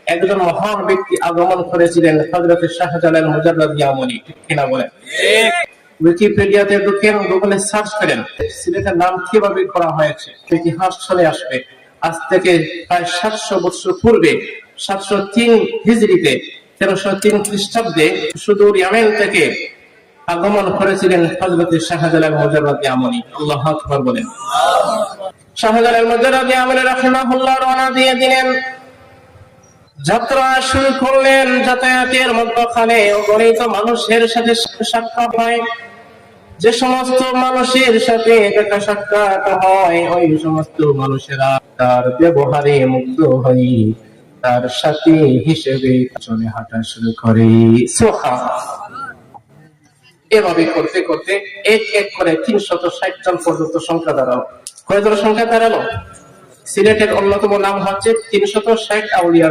একজন মহান ব্যক্তি আগমন করেছিলেন, হযরত শাহজালাল মুজাররাদ ইয়ামানি। ঠিক কিনা বলেন? উইকিপিডিয়াতে ঢুকেন, গুগলে সার্চ করেন সিলেটের নাম কিভাবে করা হয়েছে, ইতিহাস চলে আসবে। আজ থেকে প্রায় 700 বছর পূর্বে 703 হিজরিতে 1303 খ্রিস্টাব্দে সুদূর ইয়েমেন থেকে আগমন করেছিলেন হযরত শাহজালাল মুজাররাদ ইয়ামানি। আল্লাহু আকবার বলেন। শাহজালাল মুজাররাদ ইয়ামানি রাহিমাহুল্লাহ রওনা দিয়ে দিলেন, যাত্রা শুরু করলেন। যাতায়াতের মধ্যখানে অগণিত মানুষের সাথে সাক্ষাৎ হয়। যে সমস্ত মানুষের সাথে দেখা সাক্ষাৎ হয়, ওই সমস্ত মানুষেরা তার ব্যবহারে মুগ্ধ হয়ে তার সাথে হিসেবে চলে হাঁটা শুরু করে। এভাবে করতে করতে এক এক করে 360 জন পর্যন্ত সংখ্যা দাঁড়ালো। কয়জন সংখ্যা দাঁড়ালো? সিলেটের অন্যতম নাম হচ্ছে 360 আউলিয়া।